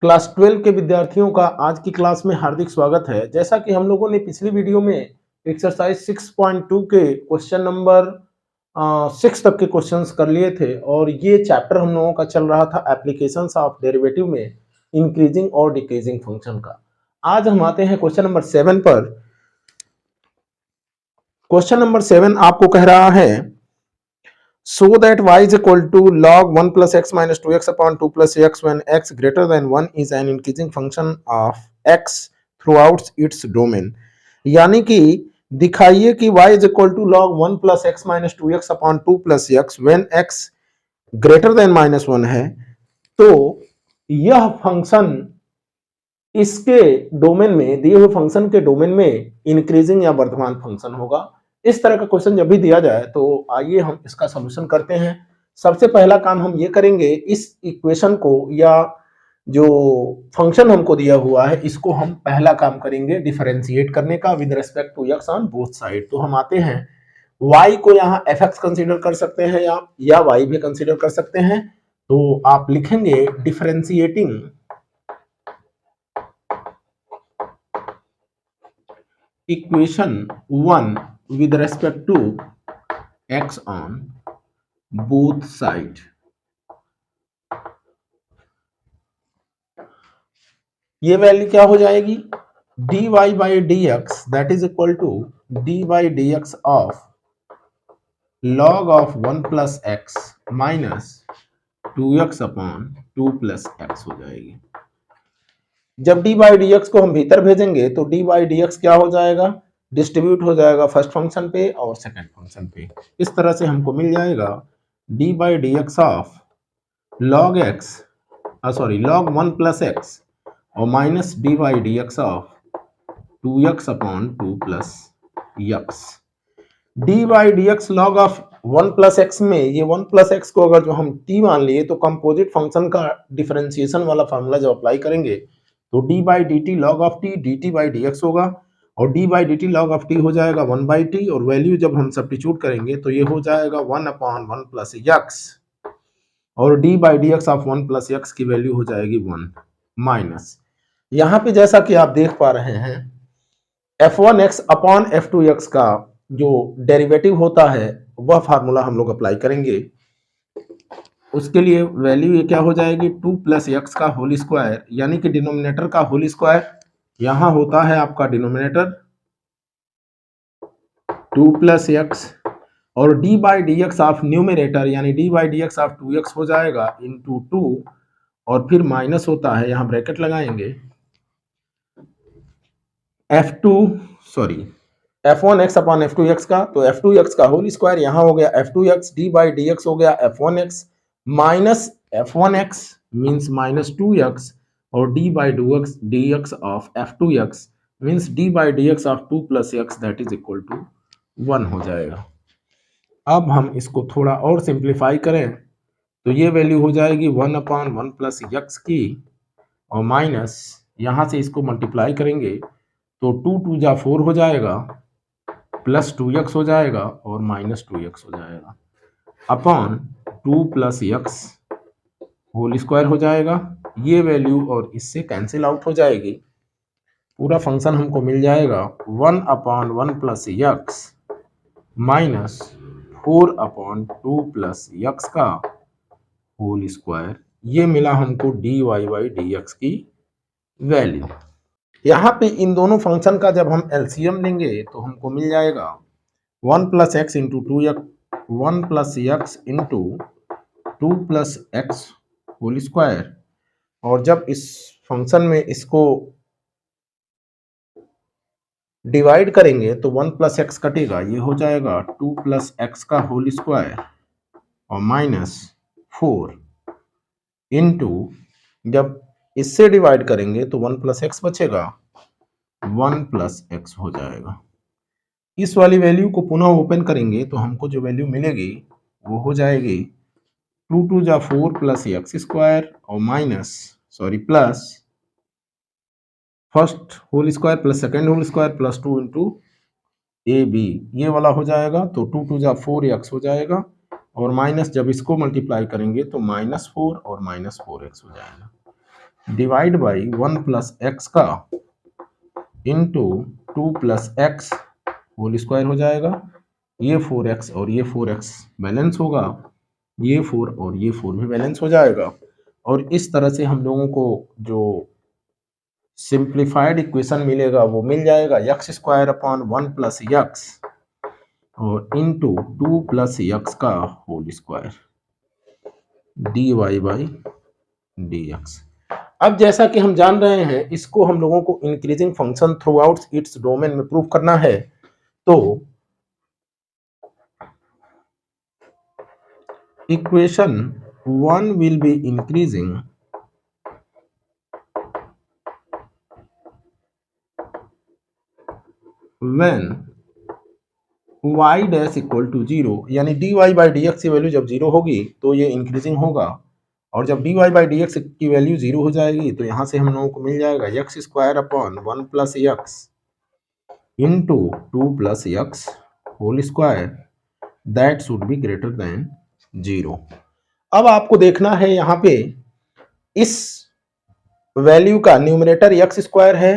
Class 12 के विद्यार्थियों का आज की क्लास में हार्दिक स्वागत है। जैसा कि हम लोगों ने पिछली वीडियो में एक्सरसाइज 6.2 के क्वेश्चन नंबर 6 तक के क्वेश्चंस कर लिए थे और ये चैप्टर हम लोगों का चल रहा था एप्लीकेशंस ऑफ डेरिवेटिव में इंक्रीजिंग और डिक्रीजिंग फंक्शन का। आज हम आते हैं क्वेश्चन नंबर 7 पर। क्वेश्चन नंबर 7 आपको कह रहा है so that y is equal to log 1 plus x minus 2x upon 2 plus x when x greater than 1 is an increasing function of x throughout its domain। यानी कि दिखाइए कि y is equal to log 1 plus x minus 2x upon 2 plus x when x greater than minus 1 है, तो यह function इसके domain में, दिए हुए फंक्शन के डोमेन में इंक्रीजिंग या वर्धमान फंक्शन होगा। इस तरह का क्वेश्चन जब भी दिया जाए तो आइए हम इसका सॉल्यूशन करते हैं। सबसे पहला काम हम ये करेंगे, इस इक्वेशन को या जो फंक्शन हमको दिया हुआ है इसको हम पहला काम करेंगे डिफरेंशिएट करने का with respect to x on both side. तो हम आते हैं y को यहाँ fx कंसीडर कर सकते हैं या y भी कंसीडर कर सकते हैं। तो आप लिखेंगे differentiating equation 1 with respect to x on both side। ये वैल्यू क्या हो जाएगी, dy by dx that is equal to dy dx of log of 1 plus x minus 2x upon 2 plus x हो जाएगी। जब dy by dx को हम भीतर भेजेंगे तो dy by dx क्या हो जाएगा, डिस्ट्रीब्यूट हो जाएगा फर्स्ट फंक्शन पे और सेकंड फंक्शन पे। इस तरह से हमको मिल जाएगा dy by dx of log x log 1 plus x और minus dy dx of 2x upon 2 plus x। dy dx log of 1 plus x में ये 1 प्लस x को अगर जो हम t मान लिए तो कंपोजिट फंक्शन का डिफरेंशिएशन वाला फॉर्मूला जब अप्लाई करेंगे तो d by dt log of t dt by dx होगा और d by dt log of t हो जाएगा 1 by t और वैल्यू जब हम सब्स्टिट्यूट करेंगे तो ये हो जाएगा 1 अपॉन 1 प्लस x और d by dx of 1 plus x की वैल्यू हो जाएगी 1 माइनस, यहाँ पे जैसा कि आप देख पा रहे हैं f1x अपॉन f2x का जो डेरिवेटिव होता है वह फार्मूला हम लोग अप्लाई करेंगे। उसके लिए वैल्यू ये क्या हो जाएगी 2 प्लस एक्स का होल स्क्वायर, यानी कि डिनोमिनेटर का होल स्क्वायर यहाँ होता है आपका डिनोमिनेटर 2 प्लस एक्स और d by D x of numerator यानी d by D x of 2x हो जाएगा इंटू 2 और फिर माइनस होता है, यहाँ ब्रैकेट लगाएंगे f1x अपॉन f2x का, तो f2x का होल स्क्वायर यहाँ हो गया f2x, d by D x हो गया f1x minus f1x means minus 2x और d by D x of f2x means d by D x of 2 plus x that is equal to 1 हो जाएगा। अब हम इसको थोड़ा और सिंप्लीफाई करें तो ये वैल्यू हो जाएगी 1 अपॉन 1 प्लस x की और माइनस यहाँ से इसको मल्टीप्लाई करेंगे तो 2 2 जा 4 हो जाएगा प्लस 2x हो जाएगा और माइनस 2x हो जाएगा upon 2 plus x whole square हो जाएगा। ये वैल्यू और इससे कैंसिल आउट हो जाएगी, पूरा फंक्शन हमको मिल जाएगा 1 upon 1 plus x minus 4 upon 2 plus x का होल स्क्वायर। ये मिला हमको dy बाई dx की वैल्यू। यहाँ पे इन दोनों फंक्शन का जब हम एलसीएम लेंगे तो हमको मिल जाएगा 1 plus x into 2x 1 plus x into 2 plus x whole square और जब इस फंक्शन में इसको डिवाइड करेंगे तो 1 प्लस एक्स कटेगा, ये हो जाएगा 2 प्लस एक्स का होल स्क्वायर और माइनस 4 इंटू जब इससे डिवाइड करेंगे तो 1 प्लस एक्स बचेगा 1 प्लस एक्स हो जाएगा। इस वाली वैल्यू को पुनः ओपन करेंगे तो हमको जो वैल्यू मिलेगी वो हो जाएगी 2 2 जा 4 प्लस एक्स स्क्वायर और minus plus first whole square plus second whole square plus 2 into A B, ये वाला हो जाएगा तो 2 2 जा 4x हो जाएगा और माइनस जब इसको मल्टीप्लाई करेंगे तो -4 और -4x हो जाएगा। डिवाइड बाई 1 प्लस एक्स का into 2 plus x whole square हो जाएगा। ये 4x और ये 4x बैलेंस होगा, ये 4 और ये 4 भी बैलेंस हो जाएगा। और इस तरह से हम लोगों को जो सिंप्लीफाइड इक्वेशन मिलेगा वो मिल जाएगा x square upon 1 plus x और इंटू 2 प्लस एक्स का whole square D Y by D x. अब जैसा कि हम जान रहे हैं, इसको हम लोगों को increasing function through out its domain में प्रूव करना है। तो equation 1 will be increasing when y dash equal to 0, यानी dy बाई डी एक्स की वैल्यू जब 0 होगी तो ये इंक्रीजिंग होगा, और जब dy बाई डी एक्स की वैल्यू 0 हो जाएगी तो यहाँ से हम लोगों को मिल जाएगा x square upon 1 plus x into 2 plus x whole square that should be greater than 0। अब आपको देखना है यहाँ पे इस वैल्यू का न्यूमरेटर एक्स स्क्वायर है,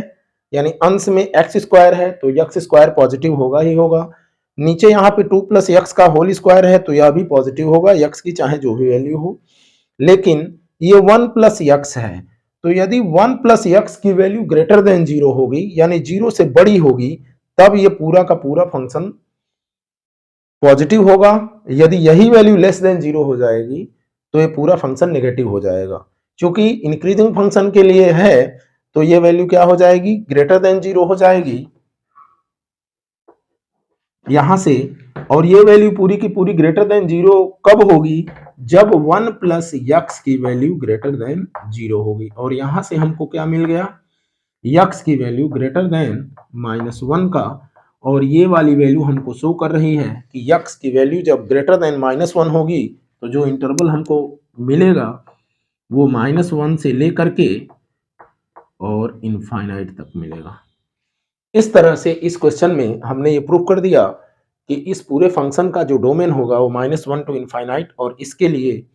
यानी अंश में एक्स स्क्वायर है तो एक्स स्क्वायर पॉजिटिव होगा ही होगा। नीचे यहाँ पे 2 प्लस एक्स का होल स्क्वायर है तो यह भी पॉजिटिव होगा, एक्स की चाहे जो भी वैल्यू हो। लेकिन ये 1 प्लस एक्स है, तो यदि 1 प्लस एक्स की वैल्यू ग्रेटर देन 0 होगी, यानी 0 से बड़ी होगी, तब ये पूरा का पूरा फंक्शन पॉजिटिव होगा। यदि यही वैल्यू लेस देन 0 हो जाएगी तो ये पूरा फंक्शन नेगेटिव हो जाएगा। क्योंकि इंक्रीजिंग फंक्शन के लिए है तो ये वैल्यू क्या हो जाएगी, ग्रेटर देन 0 हो जाएगी यहां से। और ये वैल्यू पूरी की पूरी ग्रेटर देन 0 कब होगी, जब 1 प्लस एक्स की वैल्यू ग्रेटर देन 0 होगी। और यहां से हमको क्या मिल गया, एक्स की वैल्यू ग्रेटर देन -1 का, और ये वाली वैल्यू हमको शो कर रही है कि एक्स की वैल्यू जब ग्रेटर देन -1 होगी तो जो इंटरवल हमको मिलेगा वो -1 से लेकर के और इनफाइनाइट तक मिलेगा। इस तरह से इस क्वेश्चन में हमने ये प्रूव कर दिया कि इस पूरे फंक्शन का जो डोमेन होगा वो -1 टू इनफाइनाइट, और इसके लिए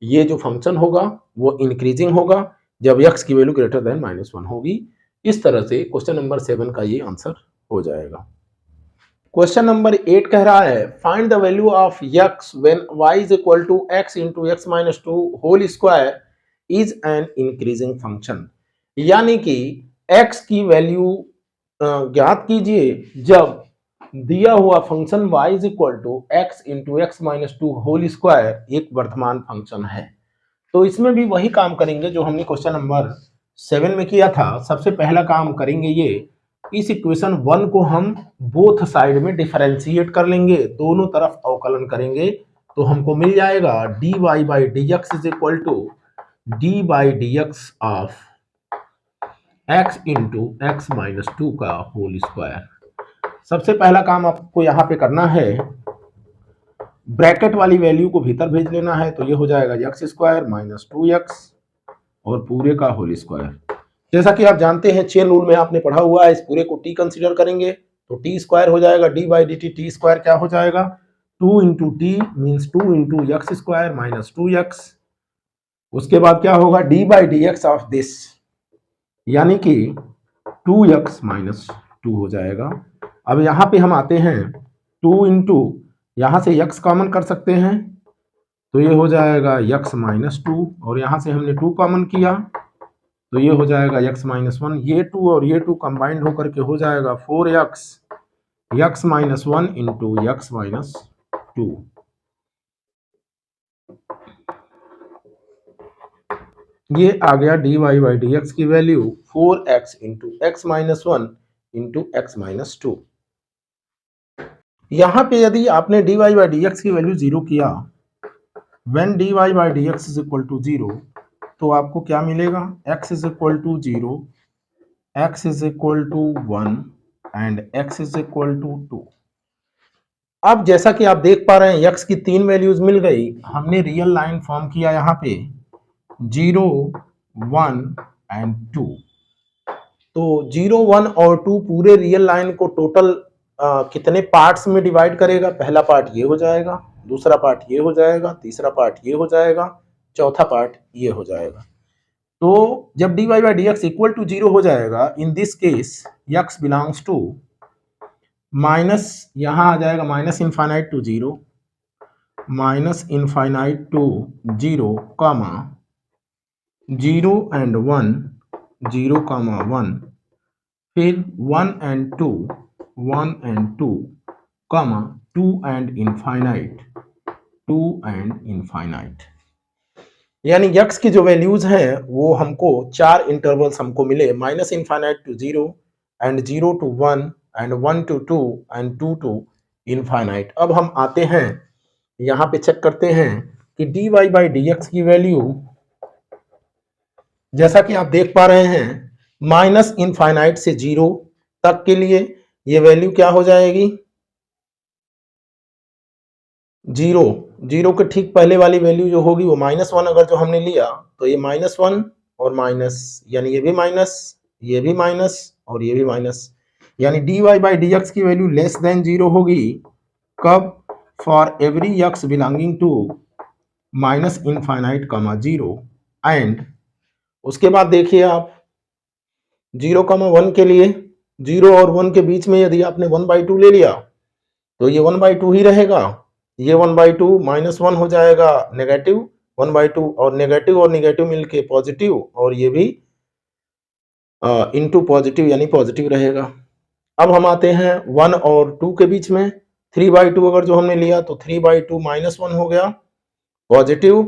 ये जो फंक्शन होगा वो इंक्रीजिंग होगा जब x की वैल्यू ग्रेटर देन -1 होगी। इस तरह से क्वेश्चन नंबर 7 का ये आंसर हो जाएगा। क्वेश्चन नंबर 8 कह रहा है find the value of x when y is equal to x into x minus 2 whole square is an increasing function. यानी कि x की वैल्यू ज्ञात कीजिए जब दिया हुआ function y is equal to x into x minus 2 whole square एक वर्तमान फंक्शन है। तो इसमें भी वही काम करेंगे जो हमने क्वेश्चन नंबर 7 में किया था। सबसे पहला काम करेंगे ये, इस इक्वेशन 1 को हम बोथ साइड में डिफरेंशिएट कर लेंगे, दोनों तरफ अवकलन करेंगे, तो हमको मिल जाएगा dy by D x is equal to d by D x of x into x minus 2 का होल स्क्वायर। सबसे पहला काम आपको यहाँ पे करना है, ब्रैकेट वाली वैल्यू को भीतर भेज लेना है, तो ये हो जाएगा एक्स स्क्वायर माइनस 2x और पूरे का होल स्क्वायर। जैसा कि आप जानते हैं चेन रूल में आपने पढ़ा हुआ है, इस पूरे को t कंसीडर करेंगे तो टी स्क्वायर हो जाएगा d by D T. T square क्या हो जाएगा, 2 into T means 2 into x square minus 2x। उसके बाद क्या होगा, D by D x of this, यानी कि 2x माइनस 2 हो जाएगा। अब यहाँ पे हम आते हैं 2 इंटू, यहाँ से x कॉमन कर सकते हैं तो ये हो जाएगा x माइनस 2, और यहाँ से हमने 2 कॉमन किया तो ये हो जाएगा x माइनस 1। ये 2 और ये 2 कंबाइंड होकर के हो जाएगा 4x x minus 1 into x minus 2। ये आ गया d Y by D x की value 4x into x minus 1 into x minus 2। यहाँ पे यदि आपने d Y by D x की वैल्यू 0 किया, when d Y by D x is equal to 0, तो आपको क्या मिलेगा, x is equal to 0, x is equal to 1 and x is equal to 2। अब जैसा कि आप देख पा रहे हैं x की 3 वैल्यूज मिल गई, हमने रियल लाइन फॉर्म किया यहाँ पे 0, 1 एंड 2। तो 0, 1 और 2 पूरे रियल लाइन को टोटल कितने पार्ट्स में डिवाइड करेगा, पहला पार्ट ये हो जाएगा, दूसरा पार्ट ये हो जाएगा, तीसरा पार्ट ये हो जाएगा, चौथा पार्ट ये हो जाएगा। तो जब dy by D x equal to 0 हो जाएगा, in this case x belongs to minus, यहां आ जाएगा minus infinite to 0, minus infinite to 0 comma 0 and 1, 0 comma 1, फिर 1 and 2, 1 and 2 comma 2 and infinite, 2 and infinite. यानी x की जो वैल्यूज हैं वो हमको 4 इंटरवल्स हमको मिले, minus infinite to 0 and 0 to 1 and 1 to 2 and 2 to infinite. अब हम आते हैं यहाँ पे चेक करते हैं कि dy बाई डी एक्स की वैल्यू, जैसा कि आप देख पा रहे हैं, माइनस इनफाइनाइट से 0 तक के लिए ये वैल्यू क्या हो जाएगी, 0, 0 के ठीक पहले वाली वैल्यू जो होगी वो -1 अगर जो हमने लिया तो ये -1 और माइनस, यानी ये भी माइनस, ये भी माइनस और ये भी माइनस, यानी dy बाई डी एक्स की वैल्यू लेस देन 0 होगी कब, for every x belonging to minus infinite comma 0 and उसके बाद देखिए आप 0 कमा 1 के लिए, 0 और 1 के बीच में यदि आपने 1/2 ले लिया तो ये 1/2 ही रहेगा, ये 1/2 -1 हो जाएगा नेगेटिव 1/2 और नेगेटिव मिलके पॉजिटिव, और ये भी इनटू पॉजिटिव यानी पॉजिटिव रहेगा। अब हम आते हैं 1 और 2 के बीच में, 3/2 अगर जो हमने लिया तो 3/2 -1 हो गया पॉजिटिव,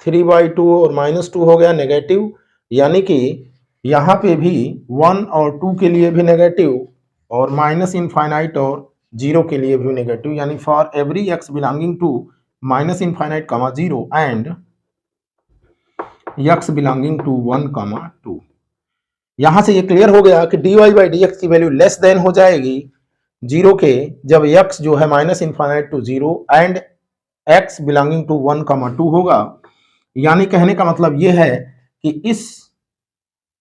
3/2 और -2 हो गया नेगेटिव, यानी कि यहाँ पे भी 1 और 2 के लिए भी नेगेटिव और माइनस इनफाइनाइट और 0 के लिए भी नेगेटिव, यानी for every x belonging to minus infinite comma 0 and x belonging to 1 comma 2। यहां से ये क्लियर हो गया कि dy बाई डी एक्स की वैल्यू लेस देन हो जाएगी 0 के जब x जो है minus infinite to 0 and x belonging to 1 comma 2 होगा। यानी कहने का मतलब ये है कि इस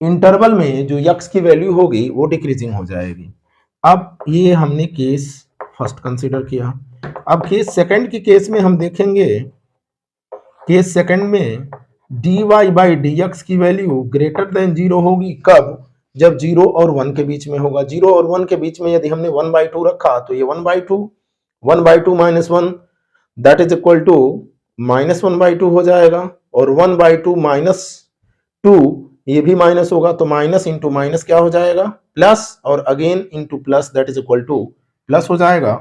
इंटरवल में जो x की वैल्यू होगी वो डिक्रीजिंग हो जाएगी। अब ये हमने केस फर्स्ट कंसीडर किया। अब केस सेकंड की केस में हम देखेंगे, केस सेकंड में dy बाई डी एक्स की वैल्यू ग्रेटर देन 0 होगी कब, जब 0 और 1 के बीच में होगा। 0 और 1 के बीच में यदि हमने 1/2 रखा तो ये 1/2, 1/2 minus 1 that is equal to -1/2 हो जाएगा, और 1/2 माइनस 2 ये भी माइनस होगा, तो माइनस इंटू माइनस क्या हो जाएगा प्लस, और again into plus that is equal to plus हो जाएगा।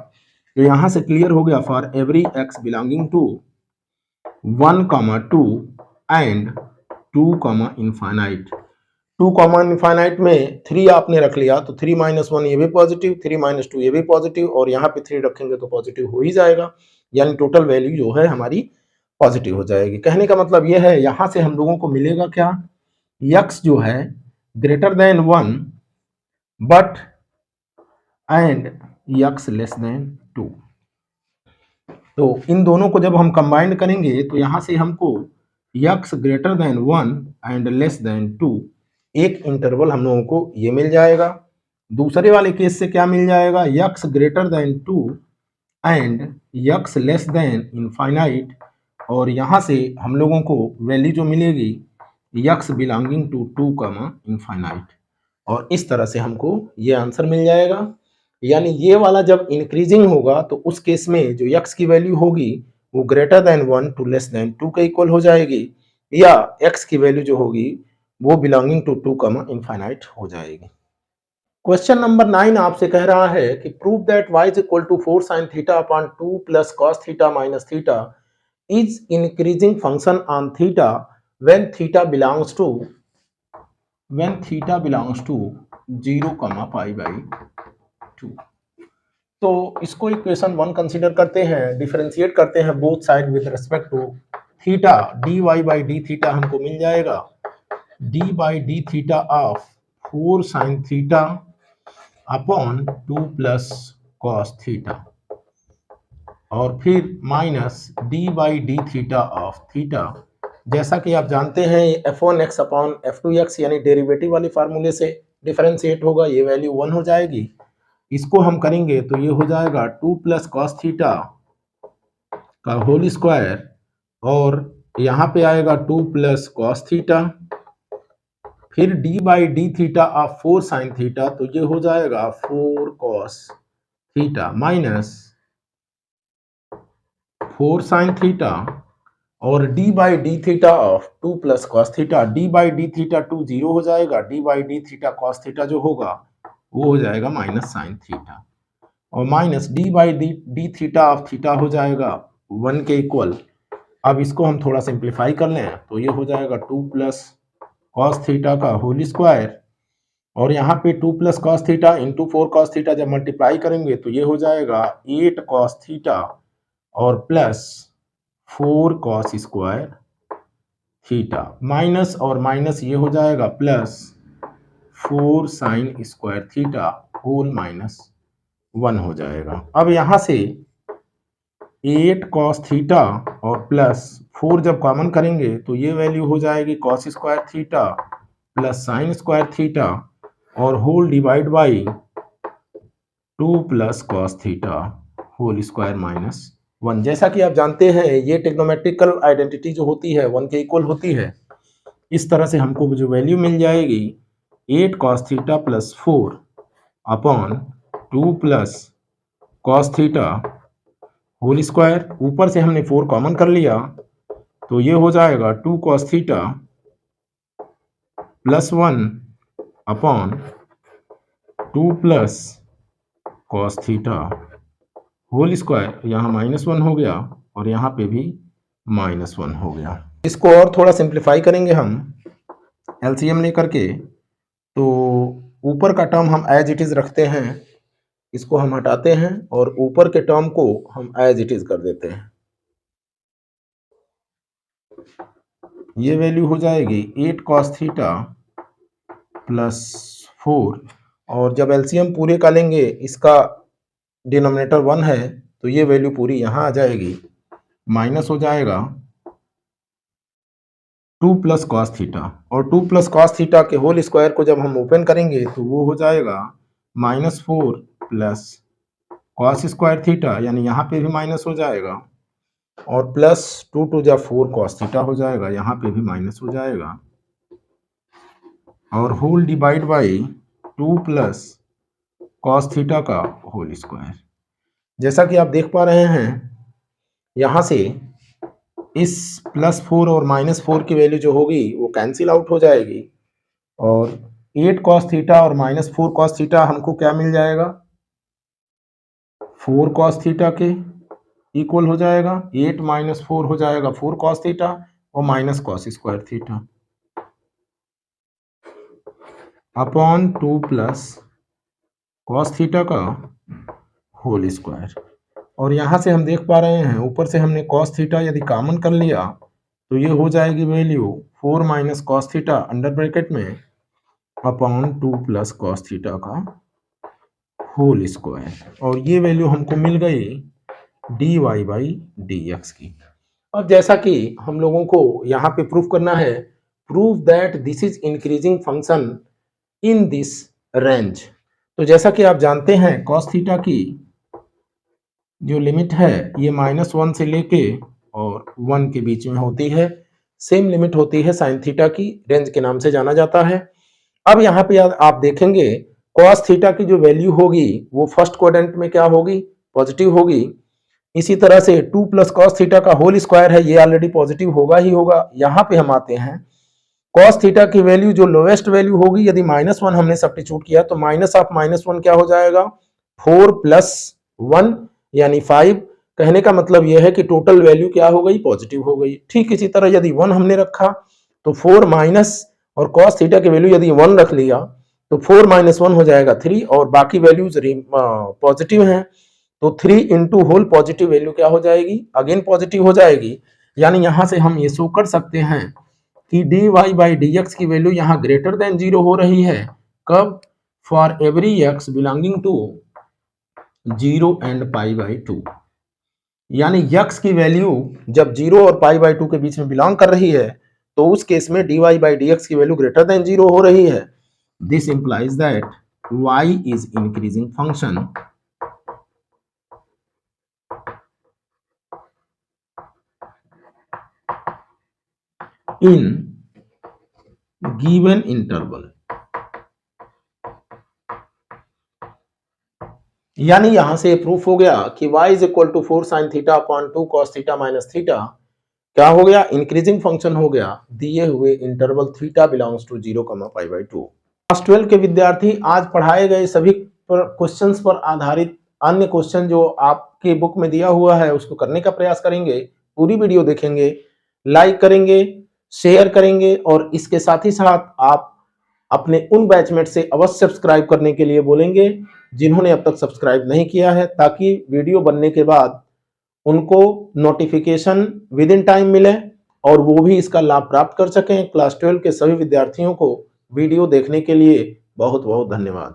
तो यहां से क्लियर हो गया for every x belonging to 1 comma 2 and 2 comma infinite, 2 comma infinite में 3 आपने रख लिया तो 3 माइनस 1 ये भी पॉजिटिव, 3 माइनस 2 ये भी पॉजिटिव, और यहाँ पे 3 रखेंगे तो पॉजिटिव हो ही जाएगा, यानी टोटल वैल्यू जो है हमारी पॉजिटिव हो जाएगी। कहने का मतलब ये है यहां से हम लोगों को मिलेगा क्या, x जो है greater than 1 but and x less than 2। तो इन दोनों को जब हम कंबाइंड करेंगे तो यहां से हमको x greater than 1 and less than 2 एक इंटरवल हम लोगों को ये मिल जाएगा। दूसरे वाले केस से क्या मिल जाएगा, x greater than 2 and x less than infinite, और यहां से हम लोगों को वैल्यू जो मिलेगी x बिलोंगिंग टू 2 कमा इनफाइनाइट, और इस तरह से हमको ये आंसर मिल जाएगा। यानी ये वाला जब इंक्रीजिंग होगा तो उस केस में जो x की वैल्यू होगी वो greater than 1 to less than 2 के इक्वल हो जाएगी, या x की वैल्यू जो होगी वो बिलोंगिंग टू 2 कमा इनफाइनाइट हो जाएगी। क्वेश्चन नंबर 9 आपसे कह रहा है कि prove that y is equal to 4 sin theta upon 2 plus cos theta minus theta is increasing function on theta when theta belongs to 0 comma pi by 2। तो इसको इक्वेशन 1 कंसीडर करते हैं, डिफरेंशिएट करते हैं both side with respect to theta, dy by d theta हमको मिल जाएगा d by d theta of 4 sin theta upon 2 plus cos theta, और फिर minus d by d theta of theta. जैसा कि आप जानते हैं ये f1x अपॉन f2x यानी डेरिवेटिव वाले फार्मूले से डिफरेंशिएट होगा, ये वैल्यू 1 हो जाएगी। इसको हम करेंगे तो ये हो जाएगा 2 प्लस कॉस थीटा का होल स्क्वायर, और यहाँ पे आएगा 2 प्लस कॉस थीटा फिर d by d theta of 4 sine theta, तो ये हो जाएगा 4 cos theta minus 4 sine theta, और d by d theta of 2 plus cos theta. D by d theta 2 zero हो जाएगा, d by d theta cos theta जो होगा वो हो जाएगा माइनस साइन थीटा, और minus D by D D theta of theta हो जाएगा 1 के इक्वल। अब इसको हम थोड़ा सिंप्लीफाई कर लें तो ये हो जाएगा 2 प्लस कॉस थीटा का होल स्क्वायर, और यहाँ पे 2 plus cos theta into 4 cos theta जब मल्टीप्लाई करेंगे तो ये हो जाएगा 8 कॉस थीटा और plus 4 cos square theta, minus और माइनस ये हो जाएगा plus 4 sine square theta whole minus 1 हो जाएगा। अब यहाँ से 8 कॉस थीटा और प्लस 4 जब कॉमन करेंगे तो ये वैल्यू हो जाएगी cos square theta plus sine square theta और whole divide by 2 plus cos theta whole square minus 1। जैसा कि आप जानते हैं ये ट्रिग्नोमेट्रिकल आइडेंटिटी जो होती है 1 के इक्वल होती है। इस तरह से हमको जो वैल्यू मिल जाएगी 8 cos theta plus 4 upon 2 plus cos theta whole square, ऊपर से हमने 4 कॉमन कर लिया तो ये हो जाएगा 2 cos theta plus 1 upon 2 plus cos theta whole square, यहाँ माइनस 1 हो गया और यहाँ पे भी माइनस 1 हो गया। इसको और थोड़ा सिंप्लीफाई करेंगे हम एलसीएम लेकर के, तो ऊपर का टर्म हम एज इट इज रखते हैं, इसको हम हटाते हैं और ऊपर के टर्म को हम एज इट इज कर देते हैं। ये वैल्यू हो जाएगी 8 कॉस थीटा प्लस 4, और जब एलसीएम पूरे का लेंगे इसका डिनोमिनेटर 1 है तो ये वैल्यू पूरी यहाँ आ जाएगी, माइनस हो जाएगा 2 प्लस कॉस थीटा, और 2 प्लस कॉस थीटा के होल स्क्वायर को जब हम ओपन करेंगे तो वो हो जाएगा -4 प्लस कॉस स्क्वायर थीटा, यानी यहाँ पे भी माइनस हो जाएगा, और प्लस 2 टू जा 4 कॉस थीटा हो जाएगा, यहाँ पे भी माइनस हो जाएगा, और whole divide by 2 plus cos theta का होल स्क्वायर। जैसा कि आप देख पा रहे हैं यहाँ से इस +4 और -4 की वैल्यू जो होगी वो कैंसिल आउट हो जाएगी, और 8 कॉस थीटा और -4 कॉस थीटा हमको क्या मिल जाएगा, 4 कॉस थीटा के इक्वल हो जाएगा, 8 - 4 हो जाएगा 4 कॉस थीटा और minus cos square theta upon 2 plus cos theta का होल स्क्वायर। और यहाँ से हम देख पा रहे हैं ऊपर से हमने कॉस थीटा यदि कॉमन कर लिया तो ये हो जाएगी value 4 minus cos theta under bracket में अपॉन 2 प्लस कॉस थीटा का होल स्क्वायर, और ये वैल्यू हमको मिल गई dy बाई डी एक्स की। अब जैसा कि हम लोगों को यहाँ पे प्रूफ करना है, prove that this is increasing function in this range. तो जैसा कि आप जानते हैं कॉस थीटा की जो लिमिट है ये -1 से लेके और 1 के बीच में होती है, सेम लिमिट होती है साइन थीटा की, रेंज के नाम से जाना जाता है। अब यहाँ पे आप देखेंगे कॉस थीटा की जो वैल्यू होगी वो फर्स्ट क्वाड्रेंट में क्या होगी, पॉजिटिव होगी। इसी तरह से 2 प्लस कॉस थीटा का होल स्क्वायर है, ये ऑलरेडी पॉजिटिव होगा ही होगा। यहाँ पे हम आते हैं कॉस थीटा की वैल्यू जो लोएस्ट वैल्यू होगी, यदि -1 हमने सब्स्टिट्यूट किया तो माइनस ऑफ -1 क्या हो जाएगा, 4 प्लस 1 यानी 5। कहने का मतलब यह है कि टोटल वैल्यू क्या हो गई, पॉजिटिव हो गई। ठीक इसी तरह यदि 1 हमने रखा तो 4 माइनस और कॉस थीटा की वैल्यू यदि 1 रख लिया तो 4 - 1 हो जाएगा 3, और बाकी वैल्यूज पॉजिटिव हैं तो 3 इंटू होल पॉजिटिव वैल्यू क्या हो जाएगी, अगेन पॉजिटिव हो जाएगी। यानी यहां से हम ये शो कर सकते हैं कि dy बाई डी एक्स की वैल्यू यहाँ ग्रेटर देन 0 हो रही है। कब, for every x belonging to 0 and π/2, यानी x की वैल्यू जब 0 और π/2 के बीच में बिलोंग कर रही है तो उस केस में dy बाई डी एक्स की वैल्यू ग्रेटर देन 0 हो रही है। This implies that y is increasing function in given interval. यानी यहां से प्रूफ हो गया कि y is equal to 4 sine theta upon 2 cos theta minus theta क्या हो गया, इंक्रीजिंग फंक्शन हो गया दिए हुए interval theta belongs to 0, pi by 2। Class 12 के विद्यार्थी आज पढ़ाए गए सभी क्वेश्चंस पर आधारित अन्य क्वेश्चन जो आपके बुक में दिया हुआ है उसको करने का प्रयास करेंगे। पूरी वीडियो देखेंगे, लाइक करेंगे, शेयर करेंगे और इसके साथ ही साथ आप अपने उन बैचमेट से अवश्य सब्सक्राइब करने के लिए बोलेंगे जिन्होंने अब तक सब्सक्राइब नहीं किया है, ताकि वीडियो बनने के बाद उनको नोटिफिकेशन विद इन टाइम मिले और वो भी इसका लाभ प्राप्त कर सकें। क्लास 12 के सभी विद्यार्थियों को वीडियो देखने के लिए बहुत बहुत धन्यवाद।